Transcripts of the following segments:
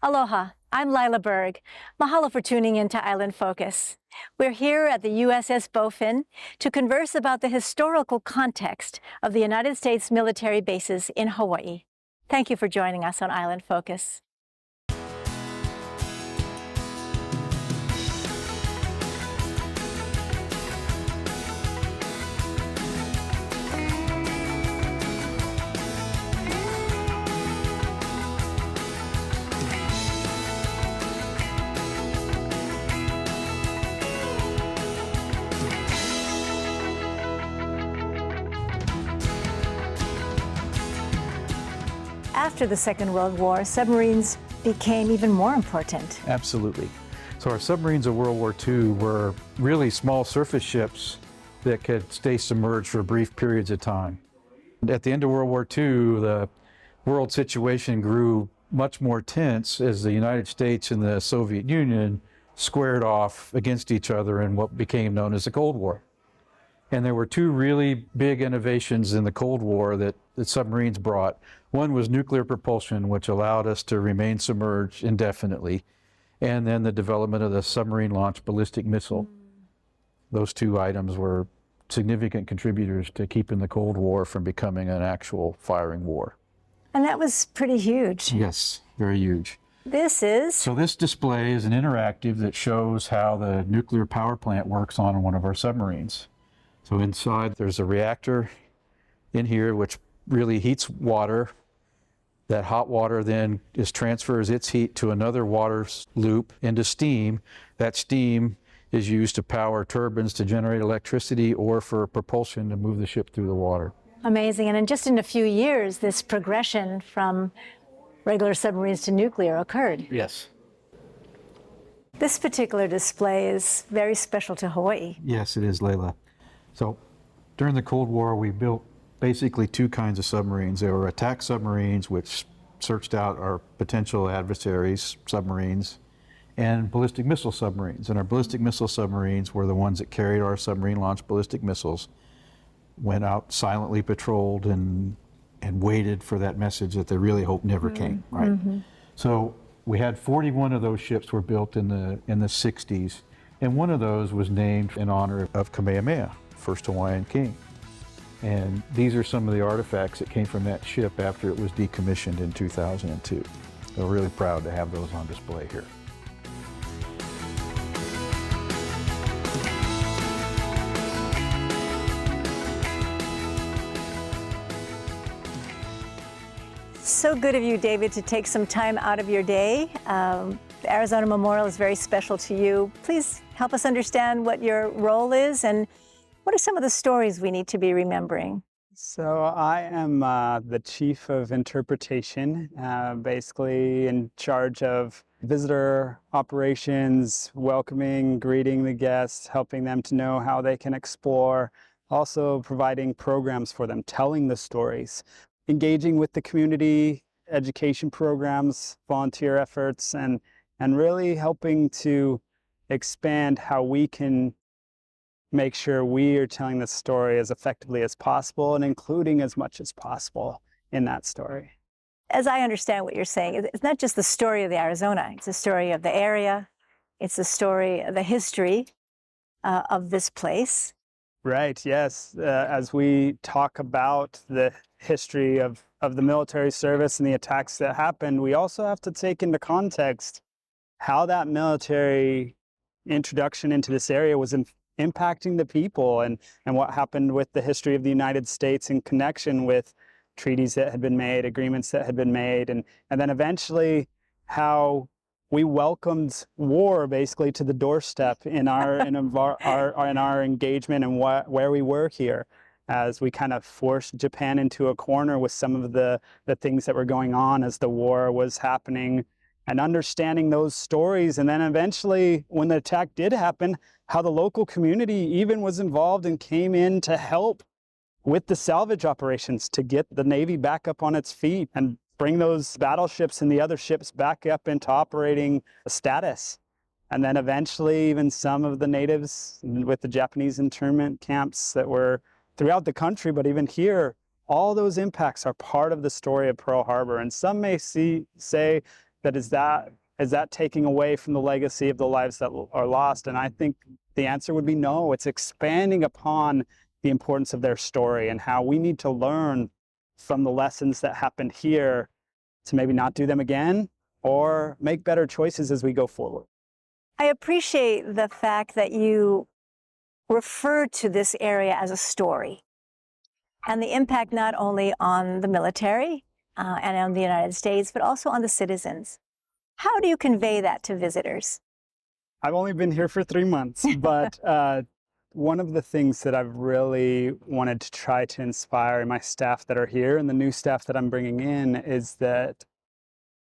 Aloha, I'm Lyla Berg. Mahalo for tuning in to Island Focus. We're here at the USS Bowfin to converse about the historical context of the United States military bases in Hawaii. Thank you for joining us on Island Focus. After the Second World War, submarines became even more important. Absolutely. So our submarines of World War II were really small surface ships that could stay submerged for brief periods of time. At the end of World War II, the world situation grew much more tense as the United States and the Soviet Union squared off against each other in what became known as the Cold War. And there were two really big innovations in the Cold War that submarines brought. One was nuclear propulsion, which allowed us to remain submerged indefinitely, and then the development of the submarine-launched ballistic missile. Those two items were significant contributors to keeping the Cold War from becoming an actual firing war. And that was pretty huge. Yes, very huge. So this display is an interactive that shows how the nuclear power plant works on one of our submarines. So inside there's a reactor in here which really heats water. That hot water then transfers its heat to another water loop into steam. That steam is used to power turbines to generate electricity or for propulsion to move the ship through the water. Amazing. And just in a few years, this progression from regular submarines to nuclear occurred. Yes. This particular display is very special to Hawaii. Yes, it is, Layla. So during the Cold War, we built basically two kinds of submarines. There were attack submarines, which searched out our potential adversaries, submarines, and ballistic missile submarines. And our ballistic missile submarines were the ones that carried our submarine-launched ballistic missiles, went out silently patrolled and waited for that message that they really hoped never came, right? So we had 41 of those ships were built in the 60s, and one of those was named in honor of Kamehameha, first Hawaiian king. And these are some of the artifacts that came from that ship after it was decommissioned in 2002. We're really proud to have those on display here. So good of you, David, to take some time out of your day. The Arizona Memorial is very special to you. Please help us understand what your role is and what are some of the stories we need to be remembering? So I am the Chief of Interpretation, basically in charge of visitor operations, welcoming, greeting the guests, helping them to know how they can explore, also providing programs for them, telling the stories, engaging with the community, education programs, volunteer efforts, and really helping to expand how we can make sure we are telling the story as effectively as possible and including as much as possible in that story. As I understand what you're saying, it's not just the story of the Arizona, it's the story of the area, it's the story, the history of this place. Right, yes. As we talk about the history of the military service and the attacks that happened, we also have to take into context how that military introduction into this area was impacting the people and what happened with the history of the United States in connection with treaties that had been made, agreements that had been made, and then eventually how we welcomed war basically to the doorstep in our in our engagement and where we were here, as we kind of forced Japan into a corner with some of the things that were going on as the war was happening, and understanding those stories. And then eventually when the attack did happen, how the local community even was involved and came in to help with the salvage operations to get the Navy back up on its feet and bring those battleships and the other ships back up into operating status. And then eventually even some of the natives with the Japanese internment camps that were throughout the country, but even here, all those impacts are part of the story of Pearl Harbor. And some may say, But is that taking away from the legacy of the lives that are lost? And I think the answer would be no. It's expanding upon the importance of their story and how we need to learn from the lessons that happened here to maybe not do them again or make better choices as we go forward. I appreciate the fact that you refer to this area as a story and the impact not only on the military and on the United States, but also on the citizens. How do you convey that to visitors? I've only been here for 3 months, but one of the things that I've really wanted to try to inspire my staff that are here and the new staff that I'm bringing in is that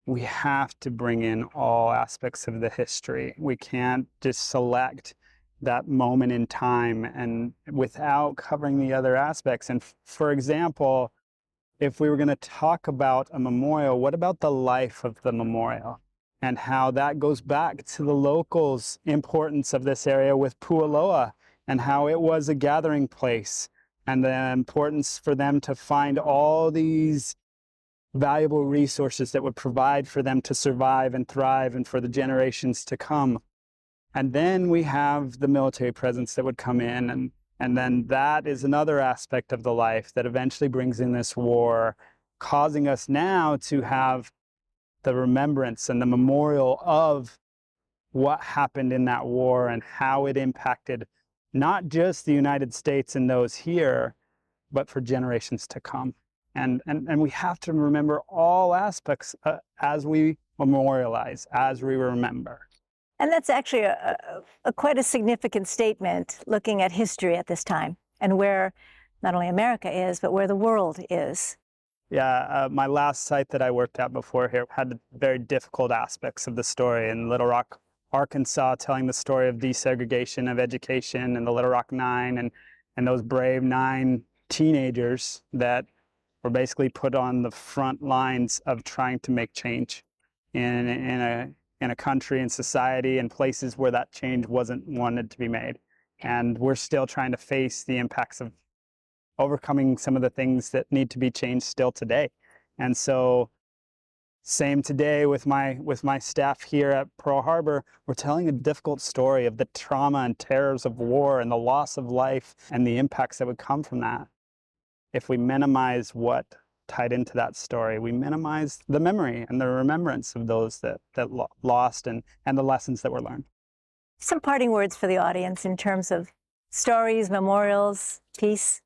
we have to bring in all aspects of the history. We can't just select that moment in time and without covering the other aspects. And for example, if we were going to talk about a memorial, what about the life of the memorial and how that goes back to the locals' importance of this area with Pu'aloa and how it was a gathering place and the importance for them to find all these valuable resources that would provide for them to survive and thrive and for the generations to come. And then we have the military presence that would come in, and then that is another aspect of the life that eventually brings in this war, causing us now to have the remembrance and the memorial of what happened in that war and how it impacted not just the United States and those here, but for generations to come. And we have to remember all aspects as we memorialize, as we remember. And that's actually a quite a significant statement looking at history at this time and where not only America is, but where the world is. Yeah, my last site that I worked at before here had very difficult aspects of the story in Little Rock, Arkansas, telling the story of desegregation of education and the Little Rock Nine and those brave 9 teenagers that were basically put on the front lines of trying to make change in a country and society and places where that change wasn't wanted to be made. And we're still trying to face the impacts of overcoming some of the things that need to be changed still today. And so same today with my staff here at Pearl Harbor, we're telling a difficult story of the trauma and terrors of war and the loss of life and the impacts that would come from that. If we minimize what tied into that story, we minimize the memory and the remembrance of those that lost and the lessons that were learned. Some parting words for the audience in terms of stories, memorials, peace.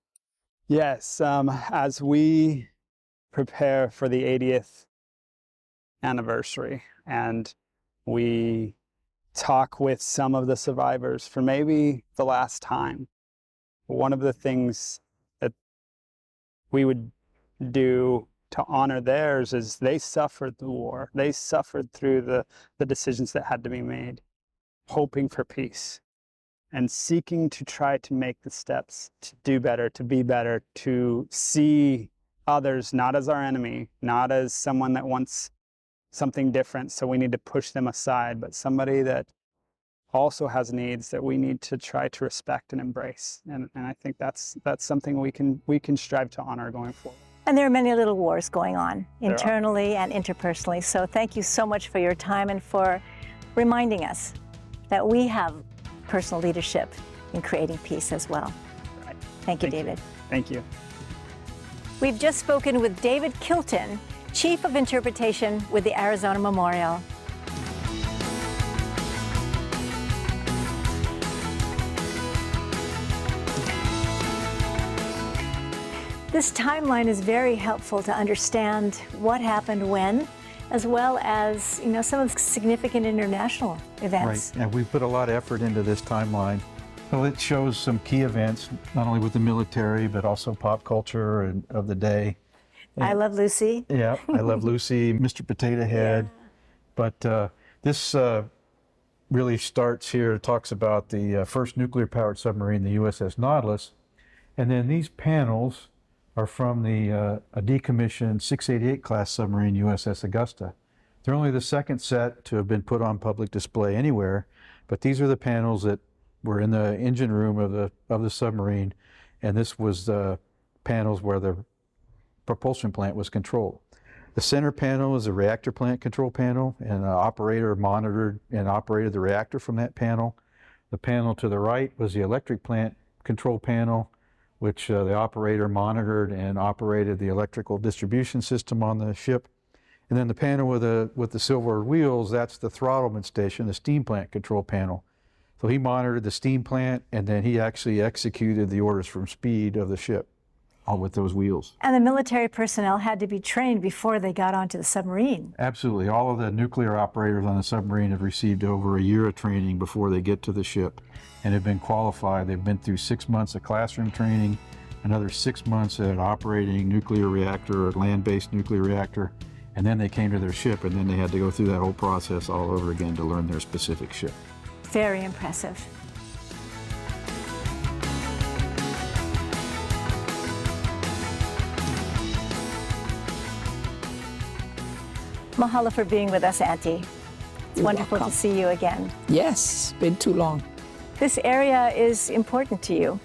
Yes, as we prepare for the 80th anniversary and we talk with some of the survivors for maybe the last time, one of the things that we would do to honor theirs is they suffered the war. They suffered through the decisions that had to be made, hoping for peace and seeking to try to make the steps to do better, to be better, to see others not as our enemy, not as someone that wants something different, so we need to push them aside, but somebody that also has needs that we need to try to respect and embrace. And I think that's something we can strive to honor going forward. And there are many little wars going on internally and interpersonally. So thank you so much for your time and for reminding us that we have personal leadership in creating peace as well. Right. Thank you, David. Thank you. We've just spoken with David Kilton, Chief of Interpretation with the Arizona Memorial. This timeline is very helpful to understand what happened when, as well as some of the significant international events. Right, and we put a lot of effort into this timeline. Well, it shows some key events, not only with the military, but also pop culture and of the day. I Love Lucy. Yeah, I Love Lucy, Mr. Potato Head. Yeah. But this really starts here, it talks about the first nuclear-powered submarine, the USS Nautilus. And then these panels are from the a decommissioned 688 class submarine, USS Augusta. They're only the second set to have been put on public display anywhere, but these are the panels that were in the engine room of the submarine, and this was the panels where the propulsion plant was controlled. The center panel is a reactor plant control panel, and an operator monitored and operated the reactor from that panel. The panel to the right was the electric plant control panel, which the operator monitored and operated the electrical distribution system on the ship. And then the panel with the silver wheels, that's the throttlement station, the steam plant control panel. So he monitored the steam plant, and then he actually executed the orders from speed of the ship, all with those wheels. And the military personnel had to be trained before they got onto the submarine. Absolutely. All of the nuclear operators on the submarine have received over a year of training before they get to the ship and have been qualified. They've been through 6 months of classroom training, another 6 months at operating nuclear reactor or land-based nuclear reactor, and then they came to their ship, and then they had to go through that whole process all over again to learn their specific ship. Very impressive. Mahalo for being with us, Auntie. It's You're wonderful welcome. to see you again. Yes, been too long. This area is important to you.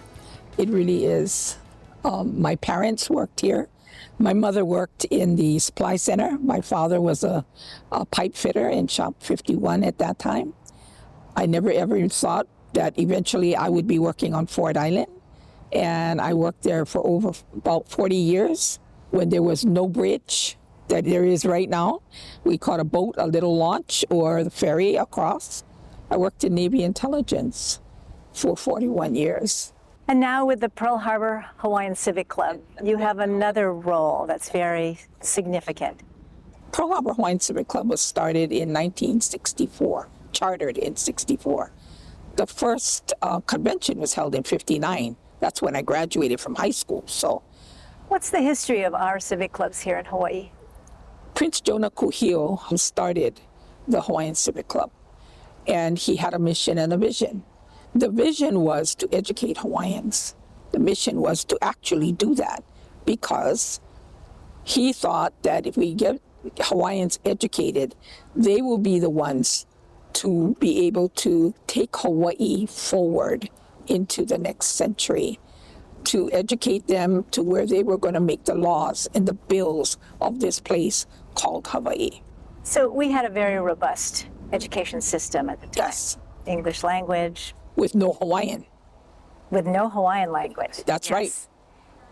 It really is. My parents worked here. My mother worked in the supply center. My father was a pipe fitter in Shop 51 at that time. I never ever thought that eventually I would be working on Ford Island. And I worked there for over about 40 years when there was no bridge that there is right now. We caught a boat, a little launch, or the ferry across. I worked in Navy intelligence for 41 years. And now with the Pearl Harbor Hawaiian Civic Club, you have another role that's very significant. Pearl Harbor Hawaiian Civic Club was started in 1964, chartered in 64. The first convention was held in 59. That's when I graduated from high school. So What's the history of our civic clubs here in Hawaii? Prince Jonah Kuhio who started the Hawaiian Civic Club, and he had a mission and a vision. The vision was to educate Hawaiians. The mission was to actually do that because he thought that if we get Hawaiians educated, they will be the ones to be able to take Hawaii forward into the next century, to educate them to where they were going to make the laws and the bills of this place called Hawaii. So we had a very robust education system at the time. Yes, English language, with no Hawaiian. with no Hawaiian language. That's right.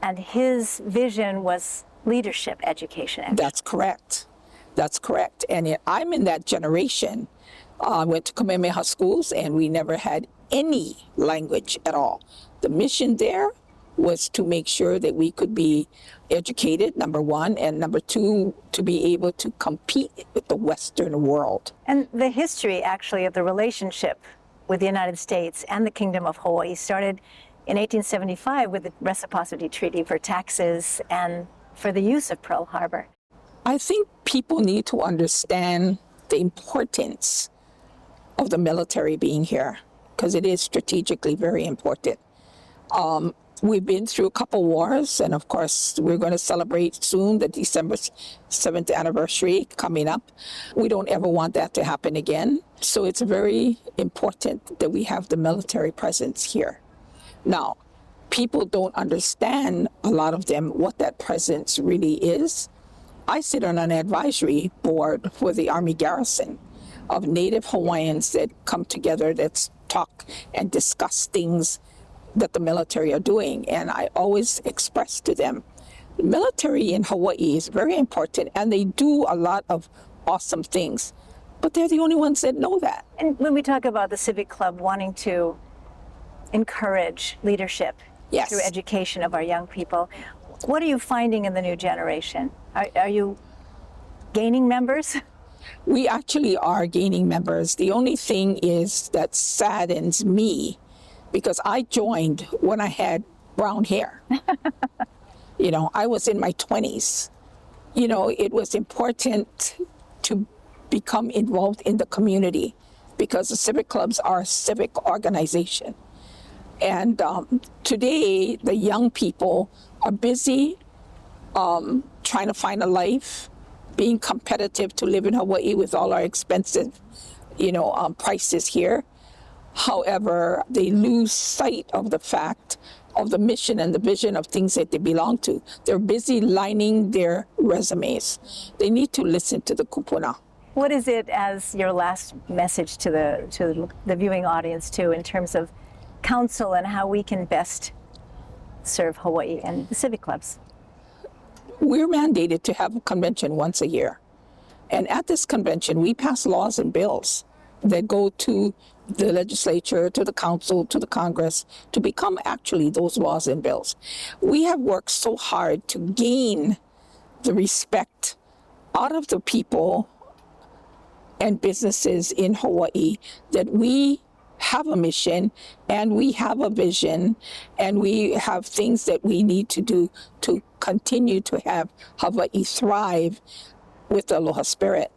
And his vision was leadership education. That's correct. That's correct. And I'm in that generation. I went to Kamehameha schools, and we never had any language at all. The mission there was to make sure that we could be educated, number one, and number two, to be able to compete with the Western world. And the history, actually, of the relationship with the United States and the Kingdom of Hawaii started in 1875 with the Reciprocity Treaty for taxes and for the use of Pearl Harbor. I think people need to understand the importance of the military being here, because it is strategically very important. We've been through a couple wars, and of course, we're going to celebrate soon the December 7th anniversary coming up. We don't ever want that to happen again. So it's very important that we have the military presence here. Now, people don't understand, a lot of them, what that presence really is. I sit on an advisory board for the Army Garrison of Native Hawaiians that come together, that talk and discuss things that the military are doing. And I always express to them, the military in Hawaii is very important, and they do a lot of awesome things, but they're the only ones that know that. And when we talk about the Civic Club wanting to encourage leadership Yes. through education of our young people, what are you finding in the new generation? Are you gaining members? We actually are gaining members. The only thing is that saddens me, because I joined when I had brown hair. You know, I was in my 20s. You know, it was important to become involved in the community because the civic clubs are a civic organization. And today, the young people are busy trying to find a life, being competitive to live in Hawaii with all our expensive, prices here. However, they lose sight of the fact of the mission and the vision of things that they belong to. They're busy lining their resumes. They need to listen to the kupuna. What is it as your last message to the viewing audience too, in terms of counsel and how we can best serve Hawaii and the civic clubs? We're mandated to have a convention once a year. And at this convention, we pass laws and bills that go to the legislature, to the council, to the Congress, to become actually those laws and bills. We have worked so hard to gain the respect out of the people and businesses in Hawaii that we have a mission and we have a vision and we have things that we need to do to continue to have Hawaii thrive with the aloha spirit.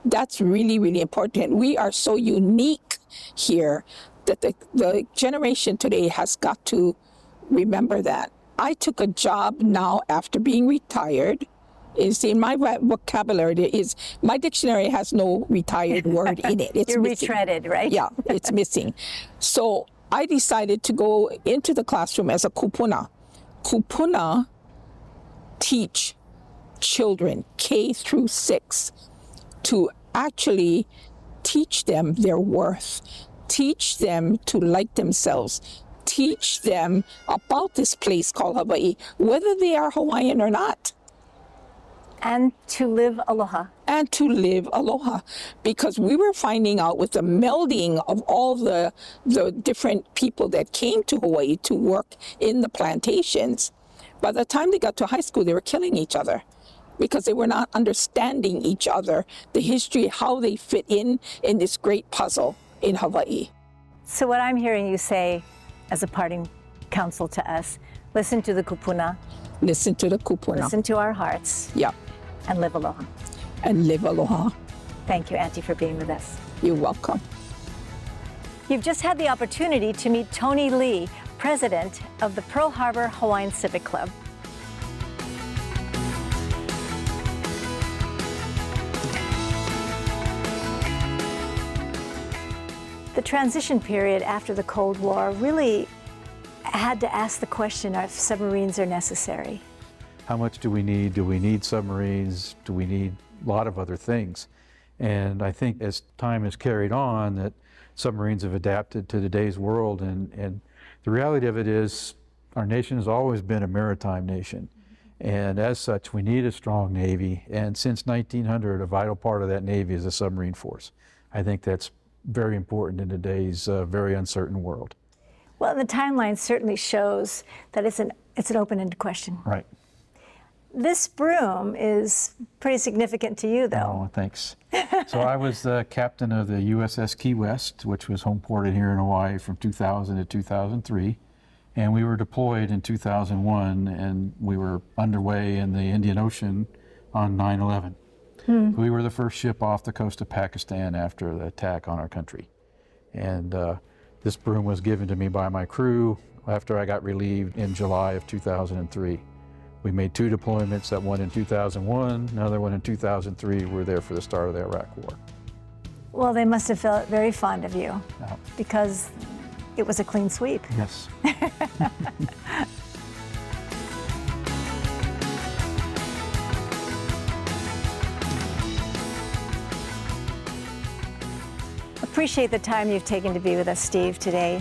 That's really, really important. We are so unique here that the generation today has got to remember that. I took a job now after being retired. Is in my vocabulary, my dictionary has no retired word in it. It's You're missing. retreaded, right? Yeah, it's missing. So I decided to go into the classroom as a kupuna. Kupuna teach children K through 6 to actually teach them their worth, teach them to like themselves, teach them about this place called Hawaii, whether they are Hawaiian or not. And to live aloha. And to live aloha, because we were finding out with the melding of all the different people that came to Hawaii to work in the plantations, by the time they got to high school, they were killing each other because they were not understanding each other, the history, how they fit in this great puzzle in Hawaii. So what I'm hearing you say as a parting counsel to us, listen to the kupuna. Listen to the kupuna. Listen to our hearts. Yeah. And live aloha. And live aloha. Thank you, Auntie, for being with us. You're welcome. You've just had the opportunity to meet Tony Lee, president of the Pearl Harbor Hawaiian Civic Club. The transition period after the Cold War really had to ask the question if submarines are necessary. How much do we need? Do we need submarines? Do we need a lot of other things? And I think as time has carried on that submarines have adapted to today's world, and the reality of it is our nation has always been a maritime nation. And as such, we need a strong Navy. And since 1900, a vital part of that Navy is a submarine force. I think that's very important in today's very uncertain world. Well, the timeline certainly shows that it's an open-ended question. Right. This broom is pretty significant to you, though. Oh, thanks. So I was the captain of the USS Key West, which was home ported here in Hawaii from 2000 to 2003. And we were deployed in 2001, and we were underway in the Indian Ocean on 9/11. We were the first ship off the coast of Pakistan after the attack on our country. And this broom was given to me by my crew after I got relieved in July of 2003. We made 2 deployments, that one in 2001, another one in 2003. We were there for the start of the Iraq War. Well, they must have felt very fond of you Yeah. because it was a clean sweep. Yes. Appreciate the time you've taken to be with us, Steve, today.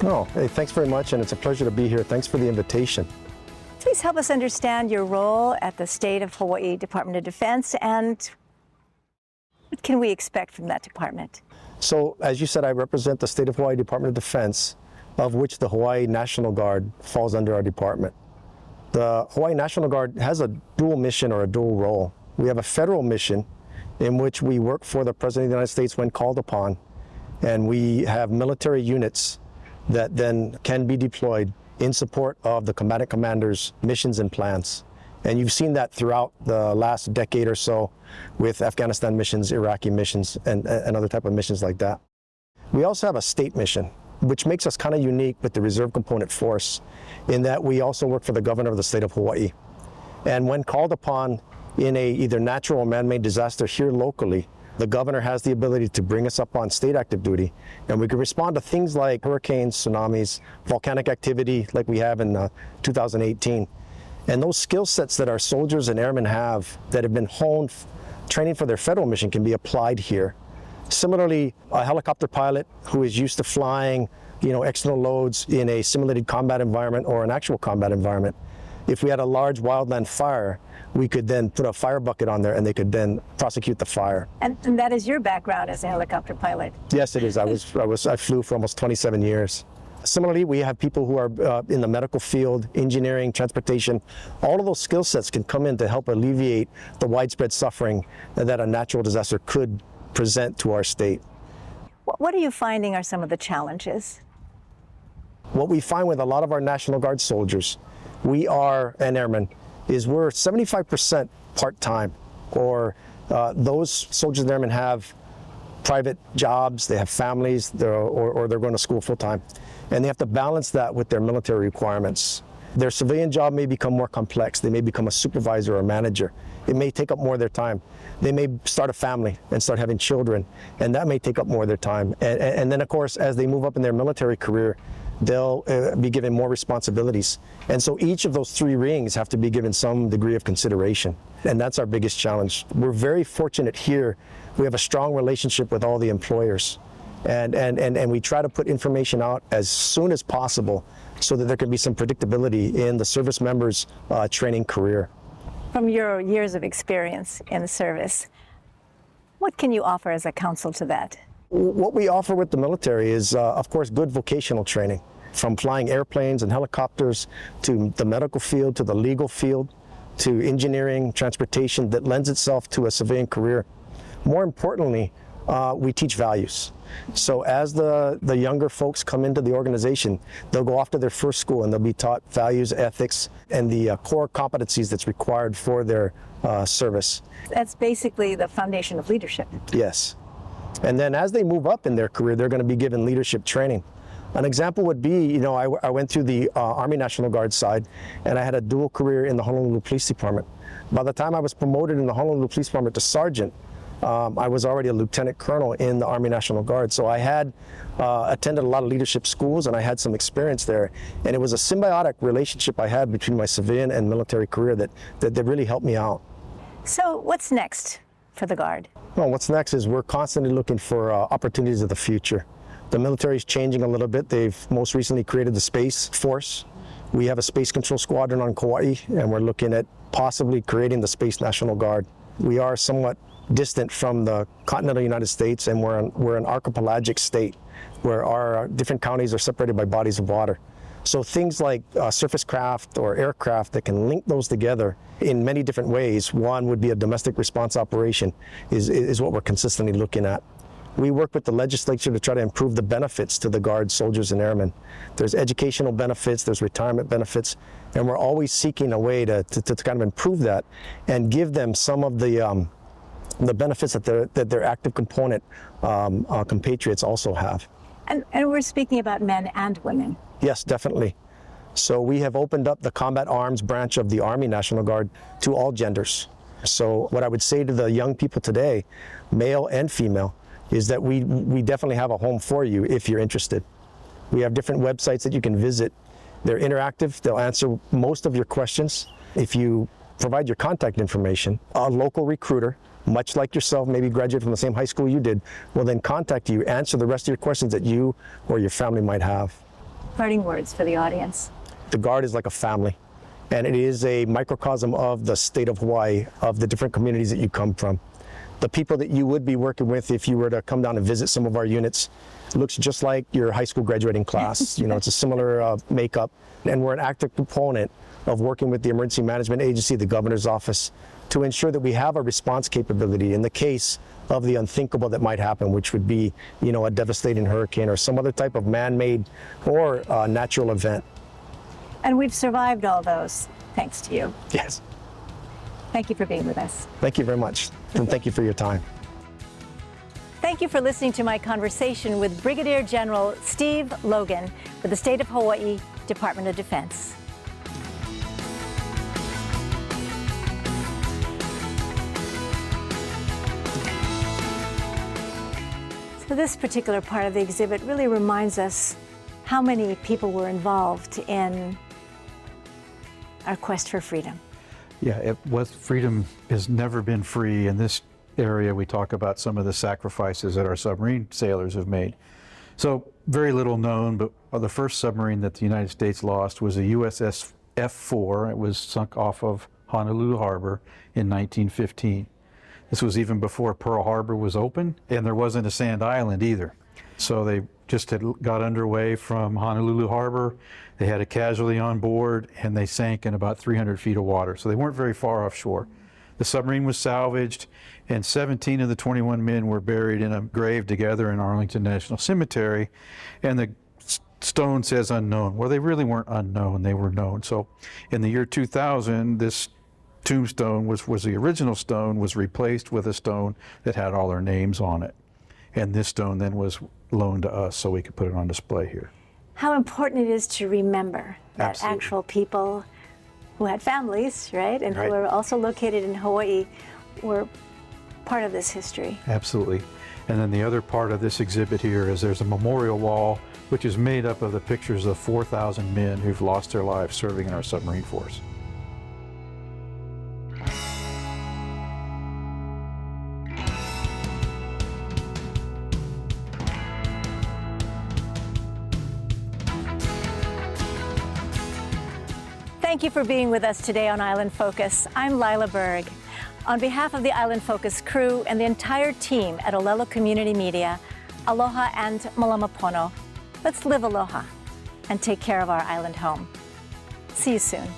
Oh, hey, thanks very much, and it's a pleasure to be here. Thanks for the invitation. Please help us understand your role at the State of Hawaii Department of Defense, and what can we expect from that department? So, as you said, I represent the State of Hawaii Department of Defense, of which the Hawaii National Guard falls under our department. The Hawaii National Guard has a dual mission or a dual role. We have a federal mission in which we work for the President of the United States when called upon, and we have military units that then can be deployed in support of the combatant commanders' missions and plans. And you've seen that throughout the last decade or so with Afghanistan missions, Iraqi missions, and other type of missions like that. We also have a state mission, which makes us kind of unique with the Reserve Component Force in that we also work for the governor of the state of Hawaii. And when called upon in a either natural or man-made disaster here locally, The governor has the ability to bring us up on state active duty, and we can respond to things like hurricanes, tsunamis, volcanic activity like we have in 2018. And those skill sets that our soldiers and airmen have that have been honed training for their federal mission can be applied here. Similarly, a helicopter pilot who is used to flying, external loads in a simulated combat environment or an actual combat environment, if we had a large wildland fire, we could then put a fire bucket on there and they could then prosecute the fire. And that is your background as a helicopter pilot. Yes, it is. I flew for almost 27 years. Similarly, we have people who are in the medical field, engineering, transportation. All of those skill sets can come in to help alleviate the widespread suffering that a natural disaster could present to our state. What are you finding are some of the challenges? What we find with a lot of our National Guard soldiers, and airmen, is we're 75% part-time, or those soldiers and airmen have private jobs, they have families, or they're going to school full-time, and they have to balance that with their military requirements. Their civilian job may become more complex. They may become a supervisor or a manager. It may take up more of their time. They may start a family and start having children, and that may take up more of their time. And then, of course, as they move up in their military career, they'll be given more responsibilities. And so each of those three rings have to be given some degree of consideration. And that's our biggest challenge. We're very fortunate here. We have a strong relationship with all the employers. And we try to put information out as soon as possible so that there can be some predictability in the service members' training career. From your years of experience in the service, what can you offer as a counsel to that? What we offer with the military is, of course, good vocational training, from flying airplanes and helicopters to the medical field, to the legal field, to engineering, transportation that lends itself to a civilian career. More importantly, we teach values. So as the younger folks come into the organization, they'll go off to their first school and they'll be taught values, ethics, and the core competencies that's required for their service. That's basically the foundation of leadership. Yes. And then as they move up in their career, they're going to be given leadership training. An example would be, I went through the Army National Guard side, and I had a dual career in the Honolulu Police Department. By the time I was promoted in the Honolulu Police Department to sergeant, I was already a lieutenant colonel in the Army National Guard. So I had attended a lot of leadership schools, and I had some experience there. And it was a symbiotic relationship I had between my civilian and military career that really helped me out. So what's next for the Guard? Well, what's next is we're constantly looking for opportunities of the future. The military is changing a little bit. They've most recently created the Space Force. We have a Space Control Squadron on Kauai, and we're looking at possibly creating the Space National Guard. We are somewhat distant from the continental United States, and we're an archipelagic state where our different counties are separated by bodies of water. So things like surface craft or aircraft that can link those together in many different ways. One would be a domestic response operation is what we're consistently looking at. We work with the legislature to try to improve the benefits to the Guard soldiers and airmen. There's educational benefits, there's retirement benefits, and we're always seeking a way to kind of improve that and give them some of the benefits that their active component compatriots also have. And we're speaking about men and women. Yes, definitely. So we have opened up the combat arms branch of the Army National Guard to all genders. So what I would say to the young people today, male and female, is that we definitely have a home for you if you're interested. We have different websites that you can visit. They're interactive. They'll answer most of your questions. If you provide your contact information, a local recruiter, much like yourself, maybe graduated from the same high school you did, will then contact you, answer the rest of your questions that you or your family might have. Parting words for the audience. The Guard is like a family, and it is a microcosm of the state of Hawaii, of the different communities that you come from. The people that you would be working with if you were to come down and visit some of our units looks just like your high school graduating class. It's a similar makeup, and we're an active component of working with the Emergency Management Agency, the Governor's Office, to ensure that we have a response capability in the case of the unthinkable that might happen, which would be, a devastating hurricane or some other type of man-made or natural event. And we've survived all those, thanks to you. Yes. Thank you for being with us. Thank you very much, and thank you for your time. Thank you for listening to my conversation with Brigadier General Steve Logan with the State of Hawaii Department of Defense. So this particular part of the exhibit really reminds us how many people were involved in our quest for freedom. Yeah, freedom has never been free. In this area, we talk about some of the sacrifices that our submarine sailors have made. So very little known, but the first submarine that the United States lost was a USS F-4. It was sunk off of Honolulu Harbor in 1915. This was even before Pearl Harbor was open, and there wasn't a sand island either. So they just had got underway from Honolulu Harbor. They had a casualty on board, and they sank in about 300 feet of water. So they weren't very far offshore. The submarine was salvaged, and 17 of the 21 men were buried in a grave together in Arlington National Cemetery. And the stone says unknown. Well, they really weren't unknown, they were known. So in the year 2000, this tombstone was the original stone, was replaced with a stone that had all their names on it. And this stone then was loaned to us so we could put it on display here. How important it is to remember that Absolutely. actual people who had families, right? And Right. who were also located in Hawaii were part of this history. Absolutely. And then the other part of this exhibit here is there's a memorial wall which is made up of the pictures of 4,000 men who've lost their lives serving in our submarine force. Thank you for being with us today on Island Focus. I'm Lyla Berg. On behalf of the Island Focus crew and the entire team at Ōlelo Community Media, aloha and malama pono. Let's live aloha and take care of our island home. See you soon.